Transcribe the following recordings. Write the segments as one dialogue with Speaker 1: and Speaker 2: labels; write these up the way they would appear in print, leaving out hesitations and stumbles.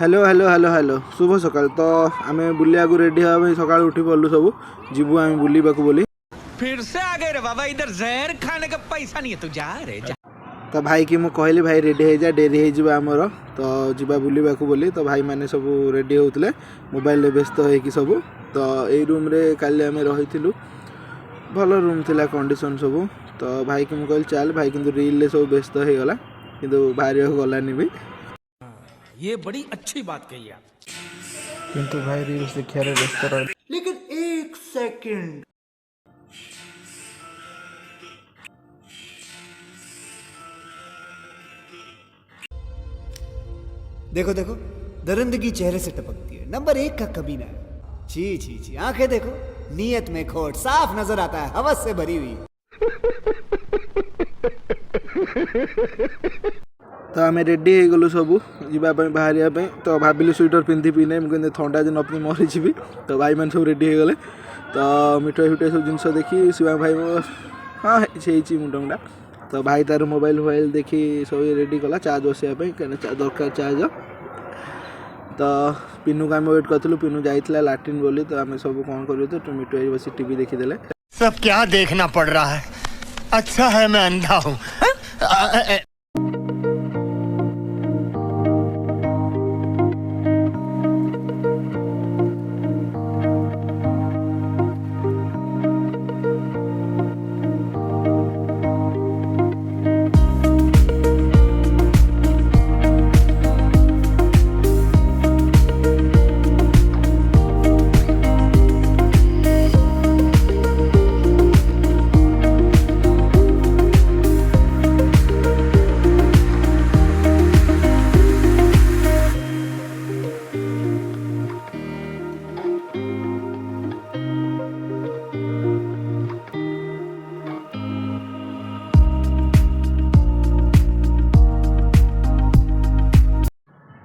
Speaker 1: Hello hello hello hello शुभ सकाल। तो आम बुलिया रेडी हाँ सका उठी पड़लु सब जीवु आम बुलवा बोली।
Speaker 2: फिर से आ गए रे बाबा, इधर जहर खाने का पैसा नहीं है, तू जा रे जा।
Speaker 1: तो भाई की मुझे कहली भाई रेडी हो जा डेरी हो आमर तो जीवा बुलवा बोली। तो भाई मैंने सब रेडी होते मोबाइल व्यस्त हो सब। तो यही रूम रे काली आम रही भल रूम थिला कंडीशन सब। तो भाई की मुझे कहली चल भाई किंतु रील सब व्यस्त हो गला किंतु बाहर गलानी भी।
Speaker 2: ये बड़ी अच्छी बात कही आप।
Speaker 1: किंतु भाई रील्स देखा व्यस्त रह।
Speaker 2: लेकिन एक सेकंड,
Speaker 3: देखो देखो दरिंदगी चेहरे से टपकती है, नंबर 1 का कमीना है। छी छी छी, आंखें देखो नीयत में खोट, साफ नजर आता है हवस से भरी हुई।
Speaker 1: तो आम रेडी हो गलु सब जावाई बाहर। तो भाविली स्वेटर पिंधि पी ना मुझे थंडा जो नपी मरीजी। तो भाई मैंने सब रेडी हो गले। तो मिठाई फिठाई सब जिन देखी शिवा भाई हाँ मुंड मुंडा। तो भाई तार मोबाइल फोबाइल देखी सब रेडी कला चार्ज बसवाई कहीं दरकार चार्ज। तो पिनू को आम वेट करूँ, पिनू जाइला लाट्रिन बोली। तो आम सब कौन करूँ तो मिठाई बस टीवी देखीदे।
Speaker 4: सब क्या देखना पड़ रहा है, अच्छा है मैं अंधा हूँ।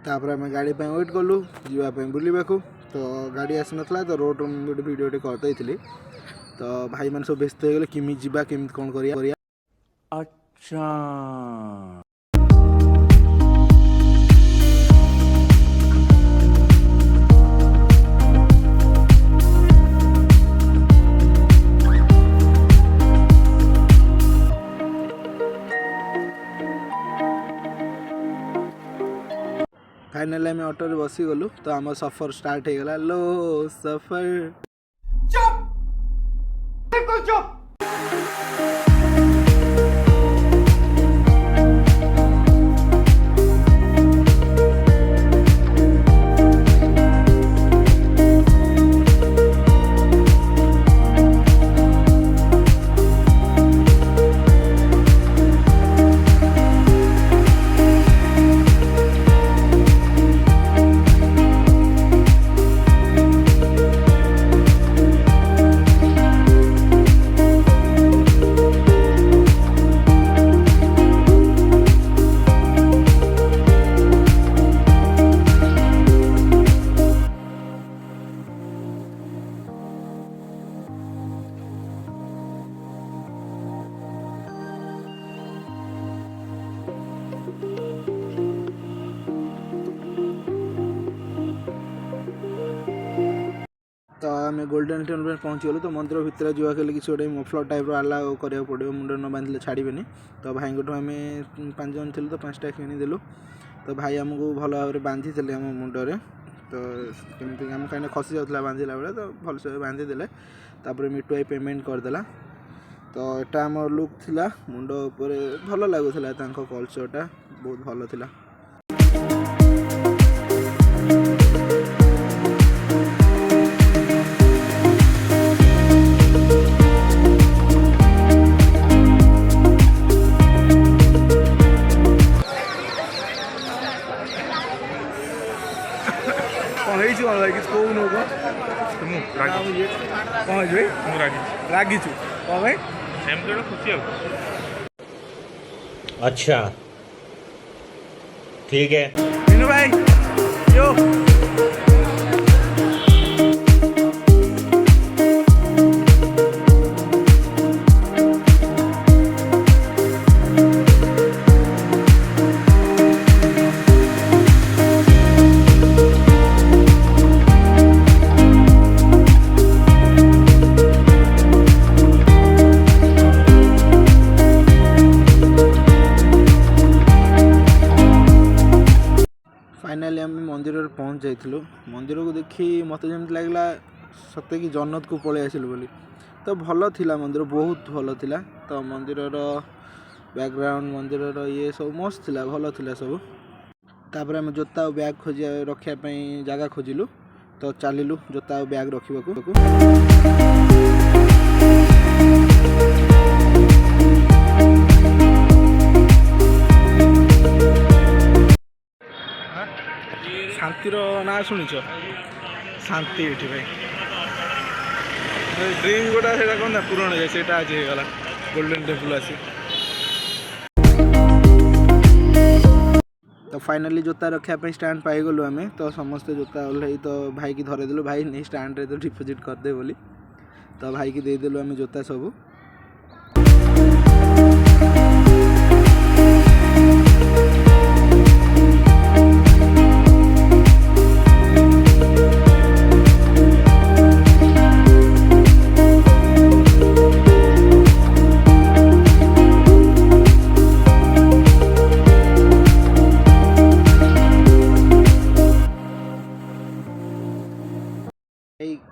Speaker 1: तापर आम गाड़ी वेट कलु जावाई बुलवा। तो गाड़ी आसी नाला तो रोड गोटे वीडियो करदे। तो भाई मैंने सब व्यस्त हो गले किमी जावा केमी कौन करिया।
Speaker 2: अच्छा
Speaker 1: फाइनाल आम ऑटो रे बसी गलु। तो आम सफर स्टार्ट हो गला। लो सफर
Speaker 2: चुप, बिल्कुल चुप।
Speaker 1: तो आम गोल्डन टेम्पल पहुँची गलु। तो मंदिर भितर जावाक किसी गोटे मफलर टाइप अलाउ करा पड़ो, मुंड न बांधिले छाड़बे। तो भाई आम 5 जन थी तो 5टा किनीदेलु। तो भाई आमको भल भाव बांधी आम मुंडे। तो कमी आम कहीं खसी जाता बांधिला बेले तो भलसे बांधिदेले। तापर मिटू भाई पेमेंट करदेला। तो यहाँ आम लुक थिला मुंड उपर भल लगुला कल्चरटा बहुत भल थिला।
Speaker 5: अच्छा ठीक है
Speaker 1: भाई यो फाइनाली आम मंदिर पहुँच जाइलु। मंदिर को देखी मत जमी लगला सत्य कि जन्नत को पलि आसिलु बोली। तो भल थिला मंदिर, बहुत भल थिला। तो मंदिर बैकग्राउंड मंदिर ये सब मस्त थिला, भल थिला सब। तापर आम जोता और बैग खोज रखापी जगह खोजिलु। तो चलिलु जोता और बैग रखा। शांतिर ना शुणी शांति ये भाई ड्रीम गोटा से कौन पूरण हो जाए आज होगा गोल्डन टेम्पल आसी। तो फाइनाली जोता रखापी स्टाण पाईगलु आम। तो समस्ते जोता ओह्ल तो भाई की धरेदेलु, भाई नहीं स्टाण रे तो डिपोजिट करदे बोली। तो भाई की देदेलु आम जोता सब।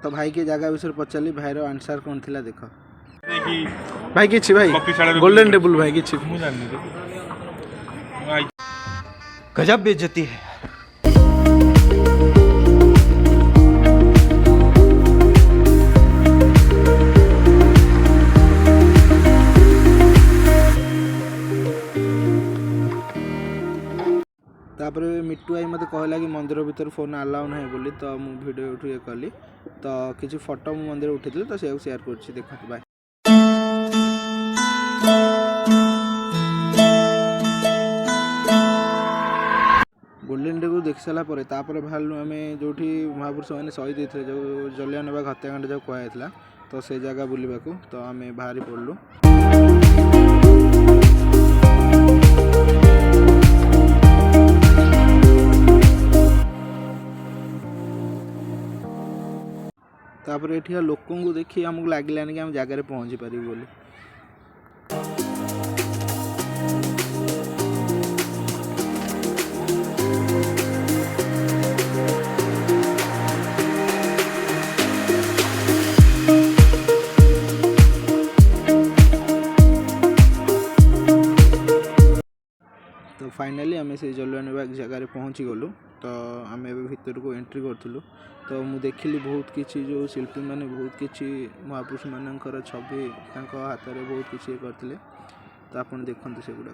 Speaker 1: तो भाई के जगह विषय पचारि, भाई आंसर कौन थिला देख भाई कि भाई गोल्डन टेम्पल भाई कि
Speaker 2: गजब बेइज्जती है।
Speaker 1: तापर मिट्टू आई मत कहला कि मंदिर भीतर फोन अलाउ ना बोली। तो मु वीडियो उठे कली। तो किसी फोटो मु मंदिर उठे तो से शेयर कर देखते बाय। गोल्डन टेम्पल देख सारा पर बाहर आम जो महापुरुष मैंने शहीद होते जो जलियानवाला हत्याकांड जो कहला तो से जगह बुलवा। तो आम बाहरी पड़लु। तापर एठिया लोकों को देखी आमको लगिलानी कि आम जगह पहुँची पारि बोली। तो फाइनाली आम से जलियानवाला जगह पहुँची गलु। तो आम भीतर को एंट्री करूँ। तो मु देखिली बहुत किसी जो शिल्पी मैंने बहुत किसी महापुरुष मानकर छवि हाथ में बहुत किसी करते। तो आप देखते से गुड़ा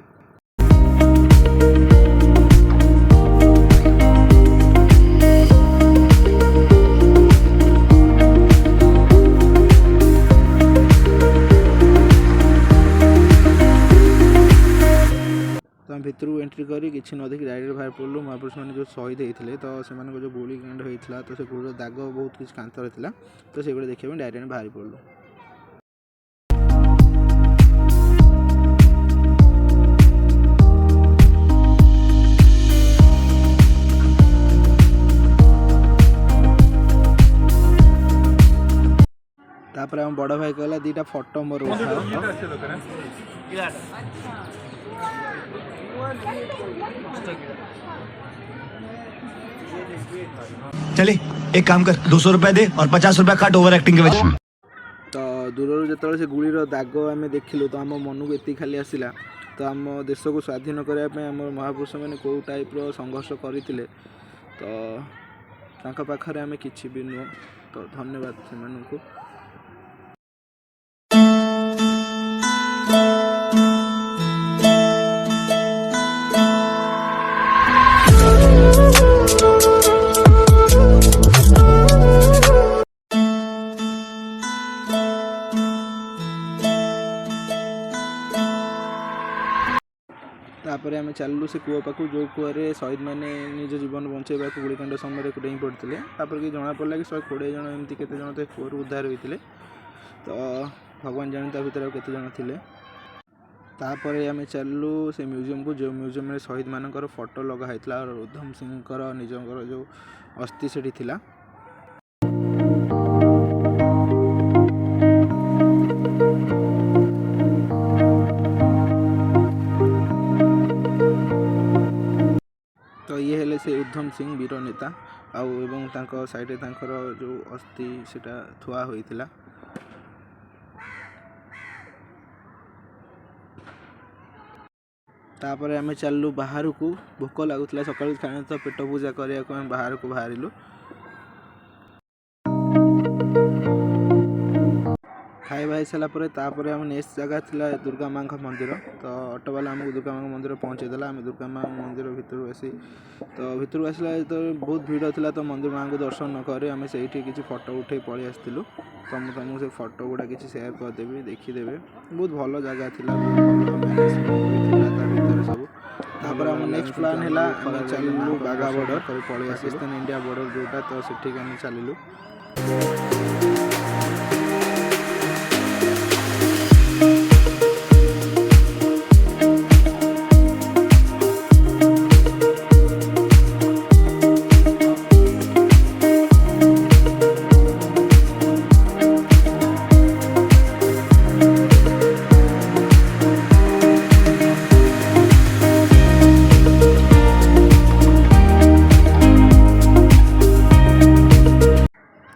Speaker 1: भितर एंट्री करी कि न देखी डायरेक्ट बाहर पड़लु। महापुरुष मैंने जो शहीद होते तो से जो गोली कांड होता तो से गोल दाग बहुत किसी कांतर था। तो से देखा डायरेक्ट बाहर पड़लु। तापर हम बड़ भाई कहला दीटा फोटो मोर उठाओ।
Speaker 5: चले एक काम कर 200 रुपए दे और 50 रुपए काट ओवर एक्टिंग के वजह।
Speaker 1: तो दूर जो से गुलीर दाग आम देखिलु तो आम मन को ये खाली आसला। तो आम देश को स्वाधीन करने आम महापुरुष मैंने कौ टाइप संघर्ष करते तो पाखे आम कि भी नुह। तो धन्यवाद से। तापर आम चलू से कूआ पाक जो कूआरे शहीद मैंने निज जीवन बचाइबा गुड़िकांड समय डेई पड़ते। तापर कि जना पड़ा कि 120 जन एमती केते जन तो कूर उद्धार होते। तो भगवान जानते भर केते जन थे। तापर आम चलू से म्यूजियम को जो म्यूजियम में शहीद मानकर फोटो लगाई और उधम सिंह निजर जो अस्थि से थिला। तो ये ଥିଲେ ସେ ଉଦ୍ଧମ ସିଂ ବୀର ନେତା ଆଉ ଏବଂ ତାଙ୍କ ସାଇଡ଼ରେ ତାଙ୍କର ଯେଉଁ ଅସ୍ଥି ସେଇଟା ଥୁଆ ହୋଇଥିଲା। ତାପରେ ଆମେ ଚାଲିଲୁ ବାହାରକୁ। ଭୋକ ଲାଗୁଥିଲା ସକାଳୁ ଖାଇବା ତ ପେଟ ପୂଜା କରିବାକୁ ଆମେ ବାହାରକୁ ବାହାରିଲୁ। ଖାଇବା ହେଇସାରିଲା ପରେ ତାପରେ ଆମ ନେକ୍ସଟ ଜାଗା ଥିଲା ଦୁର୍ଗା ମାଙ୍କ ମନ୍ଦିର। ତ ଅଟୋବାଲା ଆମକୁ ଦୁର୍ଗା ମାଙ୍କ ମନ୍ଦିର ପହଞ୍ଚେଇଦେଲା। ଆମେ ଦୁର୍ଗା ମାଙ୍କ ମନ୍ଦିର ଭିତରକୁ ଆସିଲା ଯେତେବେଳେ ବହୁତ ଭିଡ଼ ଥିଲା ତ ମନ୍ଦିର ମାଙ୍କୁ ଦର୍ଶନ ନ କରି ଆମେ ସେଇଠି କିଛି ଫଟୋ ଉଠେଇ ପଳେଇ ଆସିଥିଲୁ। ତ ମୁଁ ତମକୁ ସେ ଫଟୋ ଗୁଡ଼ା କିଛି ସେୟାର କରିଦେବି, ଦେଖିଦେବେ। ବହୁତ ଭଲ ଜାଗା ଥିଲା, ଥିଲା ତା ଭିତରେ ସବୁ। ତାପରେ ଆମ ନେକ୍ସଟ ପ୍ଲାନ୍ ହେଲା ଆମେ ଚାଲିଲୁ ବାଘା ବର୍ଡ଼ର ପଳେଇ ପାକିସ୍ତାନ ଇଣ୍ଡିଆ ବର୍ଡ଼ର ଯେଉଁଟା, ତ ସେଠିକି ଆମେ ଚାଲିଲୁ।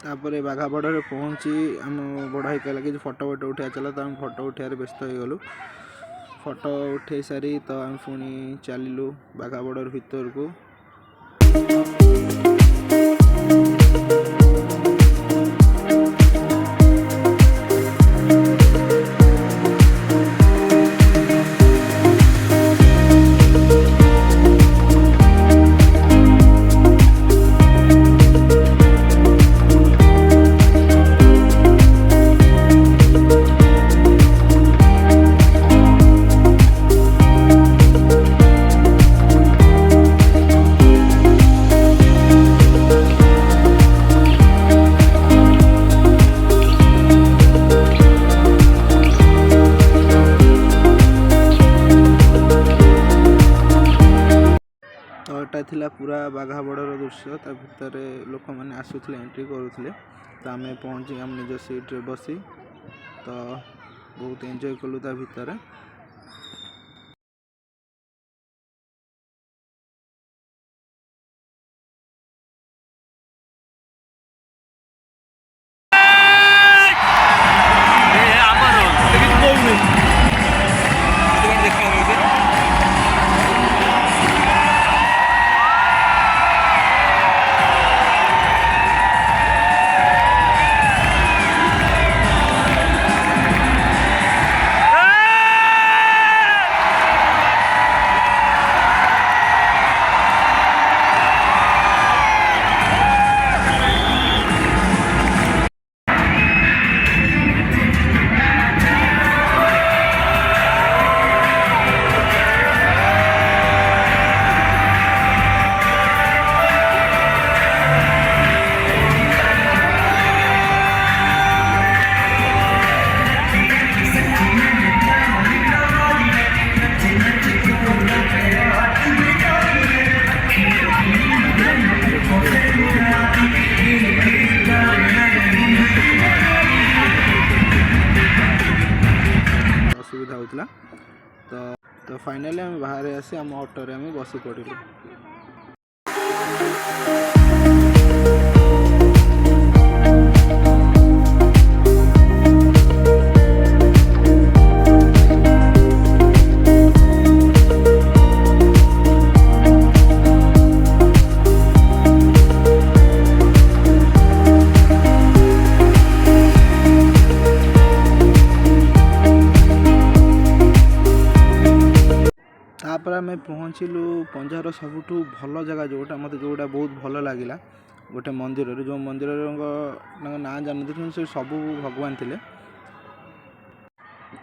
Speaker 1: ତାପରେ ବାଘା ବର୍ଡ଼ରରେ ପହଞ୍ଚି ଆମ ବଡ଼ ଭାଇ କହିଲା କିଛି ଫଟୋ ଉଠେଇବା ଚାଲ, ତ ଆମେ ଫଟୋ ଉଠେଇବାରେ ବ୍ୟସ୍ତ ହେଇଗଲୁ। ଫଟୋ ଉଠେଇ ସାରି ତ ଆମେ ପୁଣି ଚାଲିଲୁ ବାଘା ବର୍ଡ଼ର ଭିତରକୁ। ତ ଏଟା ଥିଲା ପୁରା ବାଘା ବର୍ଡ଼ର ଦୃଶ୍ୟ। ତା ଭିତରେ ଲୋକମାନେ ଆସୁଥିଲେ, ଏଣ୍ଟ୍ରି କରୁଥିଲେ। ତ ଆମେ ପହଞ୍ଚି ଆମ ନିଜ ସିଟ୍ରେ ବସି ତ ବହୁତ ଏନ୍ଜୟ କଲୁ ତା ଭିତରେ। ଅସୁବିଧା ହେଉଥିଲା। ତ ଫାଇନାଲି ଆମେ ବାହାରେ ଆସି ଆମ ଅଟୋରେ ଆମେ ବସି ପଡ଼ିଲୁ। ତାପରେ ଆମେ ପହଞ୍ଚିଲୁ ପଞ୍ଜାବର ସବୁଠୁ ଭଲ ଜାଗା ଯେଉଁଟା ମୋତେ ଯେଉଁଟା ବହୁତ ଭଲ ଲାଗିଲା, ଗୋଟେ ମନ୍ଦିରରେ ଯେଉଁ ମନ୍ଦିରଙ୍କ ନାଁ ଜାଣିନଥିଲି କିନ୍ତୁ ସେ ସବୁ ଭଗବାନ ଥିଲେ।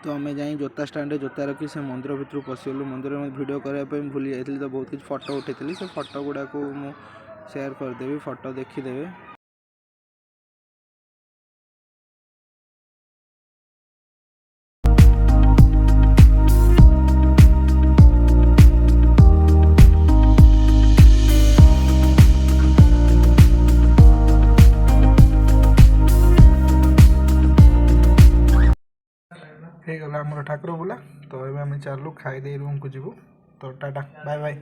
Speaker 1: ତ ଆମେ ଯାଇ ଜୋତା ଷ୍ଟାଣ୍ଡରେ ଜୋତା ରଖି ସେ ମନ୍ଦିର ଭିତରକୁ ପଶିଗଲୁ। ମନ୍ଦିରରେ ଭିଡ଼ିଓ କରିବା ପାଇଁ ଭୁଲି ଯାଇଥିଲି, ତ ବହୁତ କିଛି ଫଟୋ ଉଠେଇଥିଲି। ସେ ଫଟୋ ଗୁଡ଼ାକୁ ମୁଁ ସେୟାର କରିଦେବି, ଫଟୋ ଦେଖିଦେବେ। ହେଇଗଲା ଆମର ଠାକୁର ବୁଲା। ତ ଏବେ ଆମେ ଚାଲୁ ଖାଇଦେଇ ରୁମ୍କୁ ଯିବୁ। ତ ଟାଟା, ବାଏ ବାଏ।